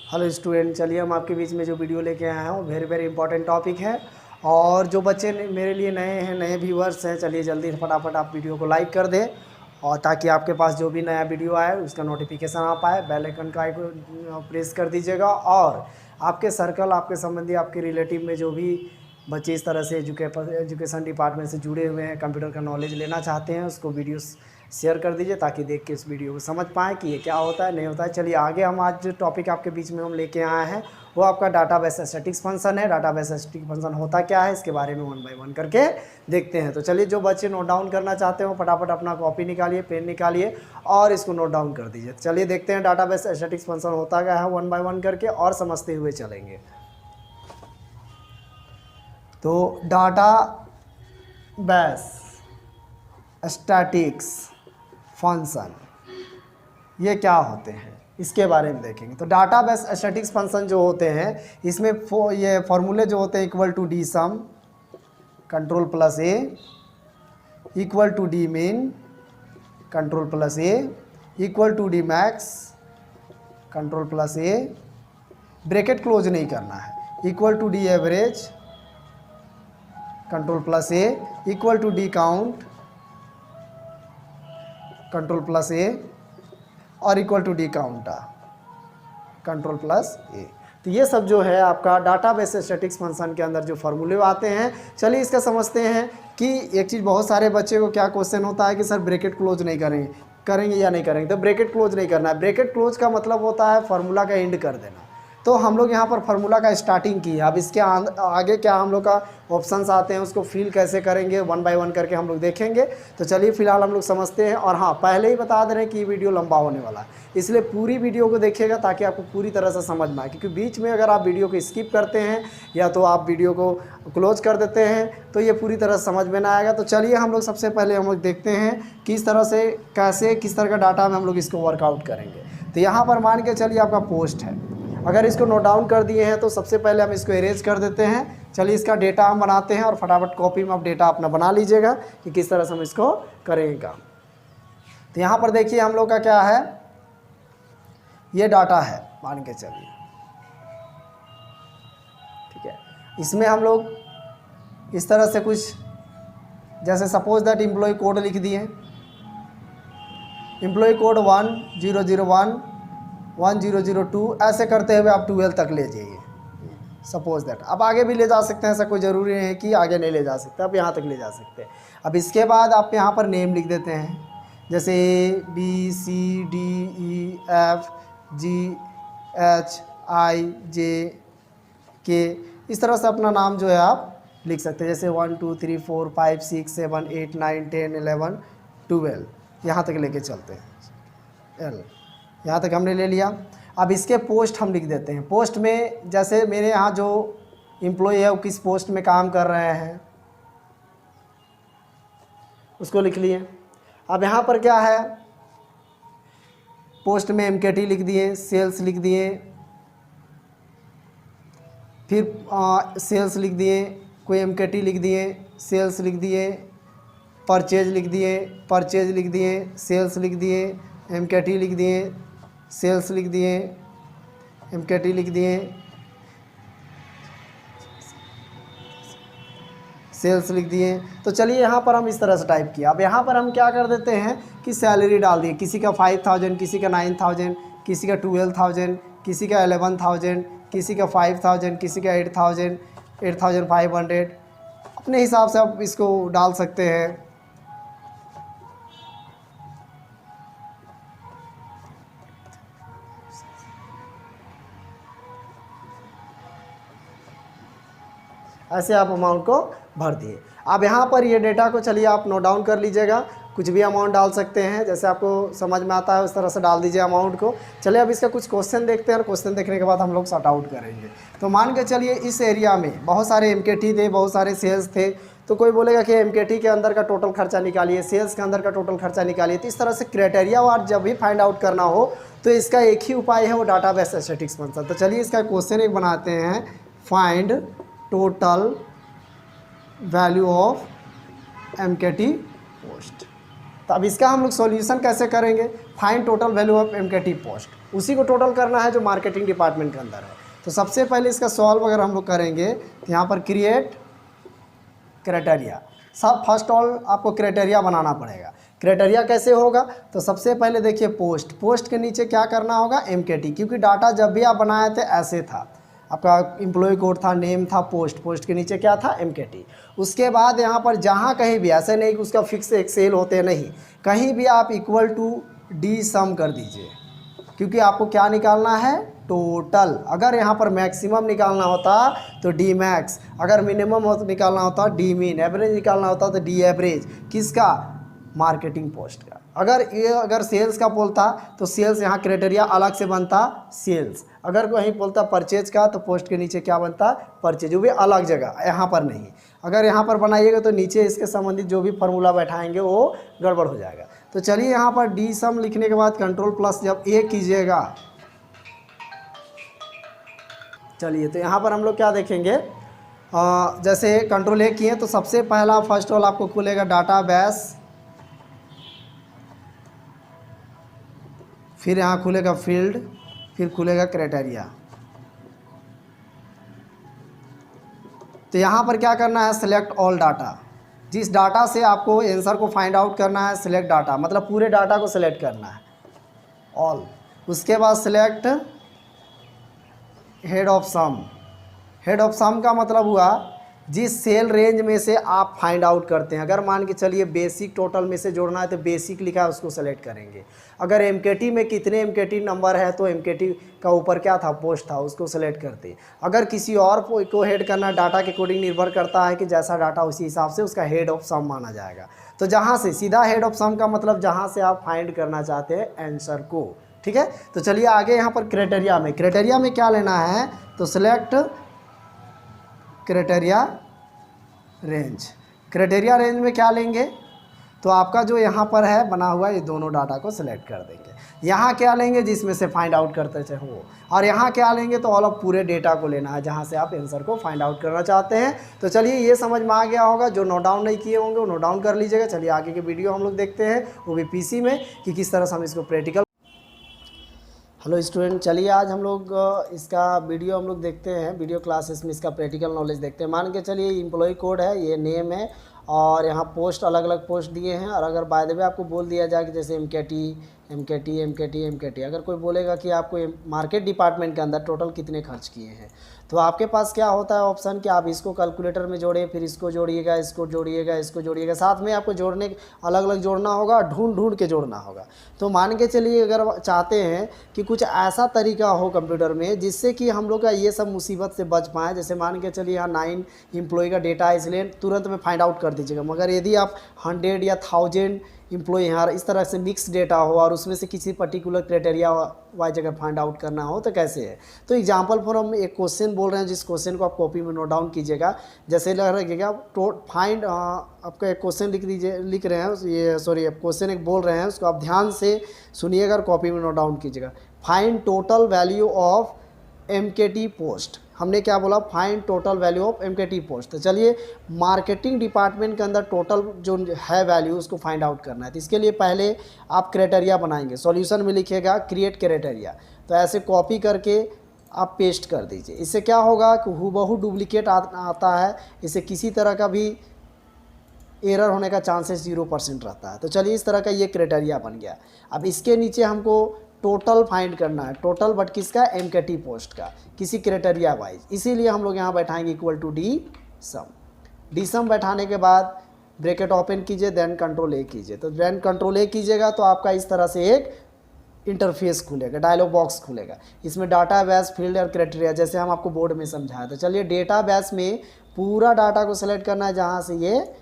Hello student, चलिए हम आपके बीच में जो वीडियो लेके आए हैं वो वेरी इंपॉर्टेंट टॉपिक है। और जो बच्चे मेरे लिए नए हैं, नए व्यूअर्स हैं, चलिए जल्दी फटाफट आप वीडियो को लाइक कर दें और ताकि आपके पास जो भी नया वीडियो आए उसका नोटिफिकेशन आ पाए। बेल आइकन का आइकन प्रेस कर दीजिएगा और आपके सर्कल, आपके संबंधी, आपके रिलेटिव में जो भी बच्चे इस तरह से एजुकेशन डिपार्टमेंट से जुड़े हुए हैं, कंप्यूटर का नॉलेज लेना चाहते हैं, उसको वीडियो शेयर कर दीजिए ताकि देख के इस वीडियो को समझ पाएँ कि ये क्या होता है, नहीं होता है। चलिए आगे हम आज जो टॉपिक आपके बीच में हम लेके आए हैं वो आपका डाटाबेस स्टैटिक्स फंक्शन है। डाटाबेस स्टैटिक फंक्शन होता क्या है, इसके बारे में 1 बाय 1 करके देखते हैं। तो चलिए, जो बच्चे नोट डाउन करना चाहते हो फटाफट अपना कॉपी निकालिए, पेन निकालिए और इसको नोट डाउन कर दीजिए। चलिए देखते हैं डाटाबेस स्टैटिक्स फंक्शन होता क्या है 1 बाय 1 करके और समझते हुए चलेंगे। तो डाटाबेस स्टैटिक्स फंक्शन ये क्या होते हैं इसके बारे में देखेंगे। तो डाटाबेस स्टैटिक्स फंक्शन जो होते हैं इसमें ये फॉर्मूले जो होते हैं equal to D sum control plus A, equal to D mean control plus A, equal to D max control plus A, bracket close नहीं करना है, equal to D average control plus A, equal to D count control plus A और equal to D counta control plus A. तो ये सब जो है आपका डाटाबेस स्टैटिक्स फंक्शन के अंदर जो फार्मूले आते हैं। चलिए इसका समझते हैं कि एक चीज़ बहुत सारे बच्चे को क्या क्वेश्चन होता है कि सर ब्रैकेट क्लोज नहीं करेंगे या नहीं करेंगे। तो ब्रैकेट क्लोज नहीं करना है। ब्रैकेट क्लोज का मतलब होता है फार्मूला का एंड कर देना। तो हम लोग यहाँ पर फार्मूला का स्टार्टिंग की है। अब इसके आगे क्या हम लोग का ऑप्शंस आते हैं उसको फिल कैसे करेंगे 1 बाय 1 करके हम लोग देखेंगे। तो चलिए फिलहाल हम लोग समझते हैं। और हाँ, पहले ही बता दे रहे हैं कि ये वीडियो लंबा होने वाला है, इसलिए पूरी वीडियो को देखिएगा ताकि आपको पूरी तरह से समझ में आए। क्योंकि बीच में अगर आप वीडियो को स्किप करते हैं या तो आप वीडियो को क्लोज कर देते हैं तो ये पूरी तरह से समझ में ना आएगा। तो चलिए हम लोग सबसे पहले हम लोग देखते हैं किस तरह से किस तरह का डाटा में हम लोग इसको वर्कआउट करेंगे। तो यहाँ पर मान के चलिए आपका पोस्ट है। अगर इसको नोट डाउन कर दिए हैं तो सबसे पहले हम इसको इरेज कर देते हैं। चलिए इसका डेटा हम बनाते हैं और फटाफट कॉपी में आप डेटा अपना बना लीजिएगा कि किस तरह से हम इसको करेंगे काम। तो यहाँ पर देखिए हम लोग का क्या है, ये डाटा है मान के चलिए, ठीक है। इसमें हम लोग इस तरह से कुछ, जैसे सपोज दैट एम्प्लॉय कोड लिख दिए, एम्प्लॉय कोड 1001 1002 ऐसे करते हुए आप 12 तक ले जाइए सपोज दैट। अब आगे भी ले जा सकते हैं, ऐसा कोई ज़रूरी नहीं है कि आगे नहीं ले जा सकते, आप यहाँ तक ले जा सकते हैं। अब इसके बाद आप यहाँ पर नेम लिख देते हैं, जैसे ABCDEFGHIJK, इस तरह से अपना नाम जो है आप लिख सकते हैं। जैसे 1 2 3 4 5 6 7 8 9 10 11 12 यहाँ तक लेके चलते हैं। यहाँ तक हमने ले लिया। अब इसके पोस्ट हम लिख देते हैं। पोस्ट में जैसे मेरे यहाँ जो एम्प्लॉय है वो किस पोस्ट में काम कर रहे हैं उसको लिख लिए। अब यहाँ पर क्या है, पोस्ट में MKT लिख दिए, सेल्स लिख दिए, फिर सेल्स लिख दिए, कोई MKT लिख दिए, सेल्स लिख दिए, परचेज लिख दिए, परचेज लिख दिए, सेल्स लिख दिए, MKT लिख दिए, सेल्स लिख दिए, MKT लिख दिए, सेल्स लिख दिए। तो चलिए यहाँ पर हम इस तरह से टाइप किया। अब यहाँ पर हम क्या कर देते हैं कि सैलरी डाल दिए, किसी का 5000, किसी का 9000, किसी का 12000, किसी का 11000, किसी का 5000, किसी का 8000, 8500, अपने हिसाब से आप इसको डाल सकते हैं। ऐसे आप अमाउंट को भर दिए। अब यहाँ पर ये डेटा को चलिए आप नोट डाउन कर लीजिएगा। कुछ भी अमाउंट डाल सकते हैं, जैसे आपको समझ में आता है उस तरह से डाल दीजिए अमाउंट को। चलिए अब इसका कुछ क्वेश्चन देखते हैं और क्वेश्चन देखने के बाद हम लोग सॉर्ट आउट करेंगे। तो मान के चलिए इस एरिया में बहुत सारे MKT थे, बहुत सारे सेल्स थे। तो कोई बोलेगा कि MKT के अंदर का टोटल खर्चा निकालिए, सेल्स के अंदर का टोटल खर्चा निकालिए। तो इस तरह से क्राइटेरिया वार जब भी फाइंड आउट करना हो तो इसका एक ही उपाय है, वो डाटाबेस स्टैटिक्स फंक्शन। तो चलिए इसका क्वेश्चन एक बनाते हैं, find total value of MKT post. तो अब इसका हम लोग सॉल्यूशन कैसे करेंगे, find total value of MKT post. उसी को टोटल करना है जो मार्केटिंग डिपार्टमेंट के अंदर है। तो सबसे पहले इसका सॉल्व अगर हम लोग करेंगे तो यहाँ पर क्रिएट क्राइटेरिया, सब फर्स्ट ऑल आपको क्राइटेरिया बनाना पड़ेगा। क्राइटेरिया कैसे होगा, तो सबसे पहले देखिए पोस्ट के नीचे क्या करना होगा, MKT, क्योंकि डाटा जब भी आप बनाए थे ऐसे था, आपका एम्प्लॉय कोड था, नेम था, पोस्ट के नीचे क्या था, MKT। उसके बाद यहाँ पर जहाँ कहीं भी, ऐसे नहीं कि उसका फिक्स एक्सेल होते नहीं, कहीं भी आप इक्वल टू डी सम कर दीजिए, क्योंकि आपको क्या निकालना है, टोटल। अगर यहाँ पर मैक्सिमम निकालना होता तो डी मैक्स, अगर मिनिमम निकालना होता डी मीन, एवरेज निकालना होता तो डी एवरेज, किसका, मार्केटिंग पोस्ट का। अगर सेल्स का बोलता तो सेल्स यहाँ क्राइटेरिया अलग से बनता सेल्स, अगर कहीं बोलता परचेज का तो पोस्ट के नीचे क्या बनता, परचेज, वो भी अलग जगह, यहाँ पर नहीं। अगर यहाँ पर बनाइएगा तो नीचे इसके संबंधित जो भी फार्मूला बैठाएंगे वो गड़बड़ हो जाएगा। तो चलिए यहाँ पर डी सम लिखने के बाद कंट्रोल प्लस जब ए कीजिएगा, चलिए तो यहाँ पर हम लोग क्या देखेंगे, जैसे कंट्रोल ए किए तो सबसे पहला फर्स्ट ऑल आपको खुलेगा डाटाबेस, फिर यहाँ खुलेगा फील्ड, फिर खुलेगा क्राइटेरिया। तो यहाँ पर क्या करना है, सेलेक्ट ऑल डाटा, जिस डाटा से आपको आंसर को फाइंड आउट करना है, सिलेक्ट डाटा, मतलब पूरे डाटा को सिलेक्ट करना है, ऑल। उसके बाद select head of sum. Head of sum का मतलब हुआ जिस सेल रेंज में से आप फाइंड आउट करते हैं। अगर मान के चलिए बेसिक टोटल में से जोड़ना है तो बेसिक लिखा है उसको सेलेक्ट करेंगे। अगर MKT में कितने MKT नंबर है तो MKT का ऊपर क्या था, पोस्ट था, उसको सेलेक्ट करते। अगर किसी और को हेड करना, डाटा के अकॉर्डिंग निर्भर करता है कि जैसा डाटा उसी हिसाब से उसका हेड ऑफ सम माना जाएगा। तो जहाँ से सीधा हेड ऑफ सम का मतलब जहाँ से आप फाइंड करना चाहते हैं आंसर को, ठीक है। तो चलिए आगे यहाँ पर क्राइटेरिया में क्या लेना है, तो select criteria range. Criteria range में क्या लेंगे, तो आपका जो यहाँ पर है बना हुआ ये दोनों डाटा को सिलेक्ट कर देंगे। यहाँ क्या लेंगे, जिसमें से फाइंड आउट करते थे वो, और यहाँ क्या लेंगे तो ऑल ऑफ पूरे डेटा को लेना है जहाँ से आप आंसर को फाइंड आउट करना चाहते हैं। तो चलिए ये समझ में आ गया होगा, जो नोट डाउन नहीं किए होंगे वो नोट डाउन कर लीजिएगा। चलिए आगे के वीडियो हम लोग देखते हैं, वो भी PC में, कि किस तरह से हम इसको प्रैक्टिकल। हेलो स्टूडेंट, चलिए आज हम लोग इसका वीडियो हम लोग देखते हैं, वीडियो क्लासेस में इसका प्रैक्टिकल नॉलेज देखते हैं। मान के चलिए एम्प्लॉय कोड है, ये नेम है, और यहाँ पोस्ट अलग अलग पोस्ट दिए हैं। और अगर बाय द वे आपको बोल दिया जाए कि जैसे MKT, अगर कोई बोलेगा कि आपको मार्केट डिपार्टमेंट के अंदर टोटल कितने खर्च किए हैं, तो आपके पास क्या होता है ऑप्शन कि आप इसको कैलकुलेटर में जोड़िए, फिर इसको जोड़िएगा, इसको जोड़िएगा, इसको जोड़िएगा, साथ में आपको जोड़ने अलग अलग जोड़ना होगा, ढूंढ के जोड़ना होगा। तो मान के चलिए अगर चाहते हैं कि कुछ ऐसा तरीका हो कंप्यूटर में जिससे कि हम लोग का ये सब मुसीबत से बच पाएँ, जैसे मान के चलिए यहाँ 9 एम्प्लॉय का डेटा है, इसलिए तुरंत में फाइंड आउट कर दीजिएगा। मगर यदि आप 100 या 1000 एम्प्लॉय यहाँ इस तरह से मिक्स डेटा हो और उसमें से किसी पर्टिकुलर क्राइटेरिया वाइज अगर फाइंड आउट करना हो तो कैसे है। तो एग्जांपल फॉर हम एक क्वेश्चन बोल रहे हैं, जिस क्वेश्चन को आप कॉपी में नोट डाउन कीजिएगा। जैसे लगेगा फाइंड, आपका एक क्वेश्चन लिख रहे हैं, ये सॉरी आप क्वेश्चन एक बोल रहे हैं, उसको आप ध्यान से सुनिएगा और कॉपी में नोट डाउन कीजिएगा। Find total value of MKT post. हमने क्या बोला, find total value of MKT post. तो चलिए मार्केटिंग डिपार्टमेंट के अंदर टोटल जो है वैल्यू उसको फाइंड आउट करना है। तो इसके लिए पहले आप क्राइटेरिया बनाएंगे, सॉल्यूशन में लिखिएगा क्रिएट क्राइटेरिया। तो ऐसे कॉपी करके आप पेस्ट कर दीजिए। इससे क्या होगा कि हूबहू डुप्लीकेट आता है, इससे किसी तरह का भी एरर होने का चांसेस 0% रहता है। तो चलिए इस तरह का ये क्राइटेरिया बन गया। अब इसके नीचे हमको टोटल फाइंड करना है, टोटल बट किसका, MKT पोस्ट का, किसी क्राइटेरिया वाइज। इसीलिए हम लोग यहाँ बैठाएंगे इक्वल टू डी सम बैठाने के बाद ब्रैकेट ओपन कीजिए, देन कंट्रोल A कीजिए। तो देन कंट्रोल A कीजिएगा तो आपका इस तरह से एक इंटरफेस खुलेगा, डायलॉग बॉक्स खुलेगा। इसमें डाटाबेस, फील्ड और क्राइटेरिया, जैसे हम आपको बोर्ड में समझाया। तो चलिए डेटाबेस में पूरा डाटा को सेलेक्ट करना है जहाँ से ये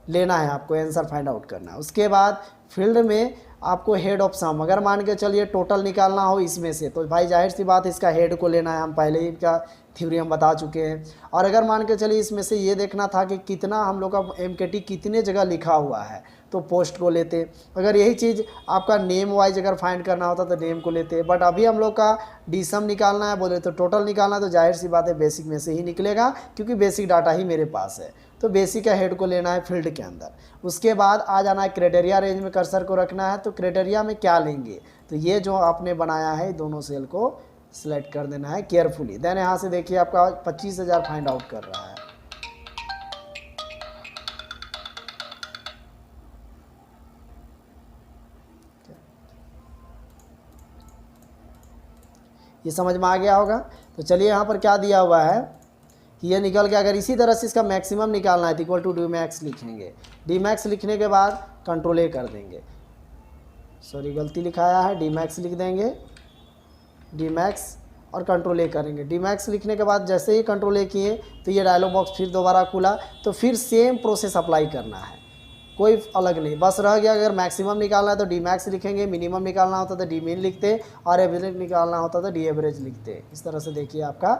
लेना है, आपको आंसर फाइंड आउट करना है। उसके बाद फील्ड में आपको हेड ऑफ सम, अगर मान के चलिए टोटल निकालना हो इसमें से, तो भाई जाहिर सी बात इसका हेड को लेना है, हम पहले ही इसका थ्योरी हम बता चुके हैं। और अगर मान के चलिए इसमें से ये देखना था कि कितना हम लोग का MKT कितने जगह लिखा हुआ है, तो पोस्ट को लेते। अगर यही चीज़ आपका नेम वाइज अगर फाइंड करना होता तो नेम को लेते, बट अभी हम लोग का डीसम निकालना है, बोले तो टोटल निकालना है, तो जाहिर सी बात है बेसिक में से ही निकलेगा, क्योंकि बेसिक डाटा ही मेरे पास है। तो बेसिक का हेड को लेना है फील्ड के अंदर। उसके बाद आ जाना है क्राइटेरिया रेंज में, कर्सर को रखना है। तो क्राइटेरिया में क्या लेंगे, तो ये जो आपने बनाया है दोनों सेल को सिलेक्ट कर देना है केयरफुली। देन यहाँ से देखिए आपका 25,000 फाइंड आउट कर रहा है। ये समझ में आ गया होगा। तो चलिए यहाँ पर क्या दिया हुआ है कि ये निकल गया। अगर इसी तरह से इसका मैक्सिमम निकालना है तो इक्वल टू डी मैक्स लिखेंगे। डी मैक्स लिखने के बाद कंट्रोल ए कर देंगे, सॉरी गलती लिखाया है, डी मैक्स लिख देंगे, डी मैक्स और कंट्रोल ए करेंगे। डी मैक्स लिखने के बाद जैसे ही कंट्रोल ए किए तो ये डायलॉग बॉक्स फिर दोबारा खुला। तो फिर सेम प्रोसेस अप्लाई करना है, कोई अलग नहीं। बस रह गया अगर मैक्सिमम निकालना है तो डी मैक्स लिखेंगे, मिनिमम निकालना होता तो डी मिन लिखते, और एवरेज निकालना होता तो डी एवरेज लिखते। इस तरह से देखिए आपका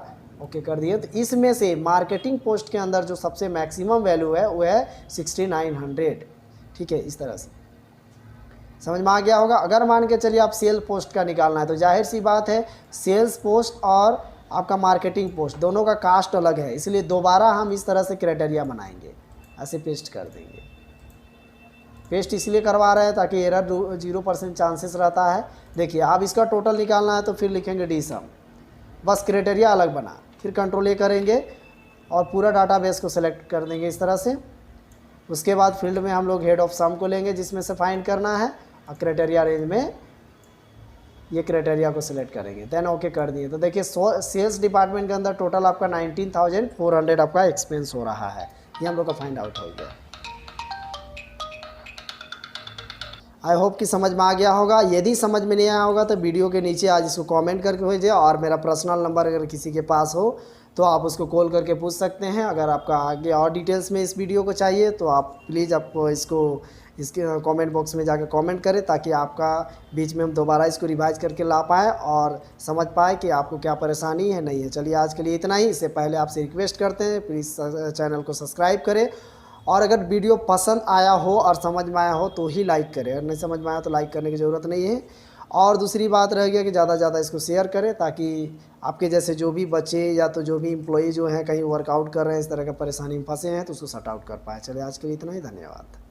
ओके कर दिए। तो इसमें से मार्केटिंग पोस्ट के अंदर जो सबसे मैक्सिमम वैल्यू है वो है 6900। ठीक है, इस तरह से समझ में आ गया होगा। अगर मान के चलिए आप सेल पोस्ट का निकालना है तो जाहिर सी बात है सेल्स पोस्ट और आपका मार्केटिंग पोस्ट दोनों का कास्ट अलग है, इसलिए दोबारा हम इस तरह से क्राइटेरिया बनाएंगे, ऐसे पेस्ट कर देंगे। पेस्ट इसलिए करवा रहे हैं ताकि एरर 0% चांसेस रहता है। देखिए अब इसका टोटल निकालना है तो फिर लिखेंगे डी सम, बस क्राइटेरिया अलग बना। फिर कंट्रोल ए करेंगे और पूरा डाटाबेस को सेलेक्ट कर देंगे इस तरह से। उसके बाद फील्ड में हम लोग हेड ऑफ सम को लेंगे जिसमें से फाइंड करना है, और क्राइटेरिया रेंज में ये क्राइटेरिया को सिलेक्ट करेंगे। देन ओके कर दिए। तो देखिए सेल्स डिपार्टमेंट के अंदर टोटल आपका 19,400 आपका एक्सपेंस हो रहा है। ये हम लोग का फाइंड आउट हो गया। आई होप कि समझ में आ गया होगा। यदि समझ में नहीं आया होगा तो वीडियो के नीचे आज इसको कमेंट करके भेजिए, और मेरा पर्सनल नंबर अगर किसी के पास हो तो आप उसको कॉल करके पूछ सकते हैं। अगर आपका आगे और डिटेल्स में इस वीडियो को चाहिए तो आप प्लीज़ आपको इसके कमेंट बॉक्स में जाकर कमेंट करें, ताकि आपका बीच में हम दोबारा इसको रिवाइज करके ला पाए और समझ पाए कि आपको क्या परेशानी है नहीं है। चलिए आज के लिए इतना ही। इससे पहले आपसे रिक्वेस्ट करते हैं प्लीज़ चैनल को सब्सक्राइब करें, और अगर वीडियो पसंद आया हो और समझ में आया हो तो ही लाइक करें, अगर नहीं समझ में आया तो लाइक करने की ज़रूरत नहीं है। और दूसरी बात रह गया कि ज़्यादा से ज़्यादा इसको शेयर करें, ताकि आपके जैसे जो भी बच्चे या तो जो भी एम्प्लॉई जो हैं कहीं वर्कआउट कर रहे हैं इस तरह का परेशानी में फंसे हैं तो उसको सॉर्ट आउट कर पाए। चलिए आज के लिए इतना ही, धन्यवाद।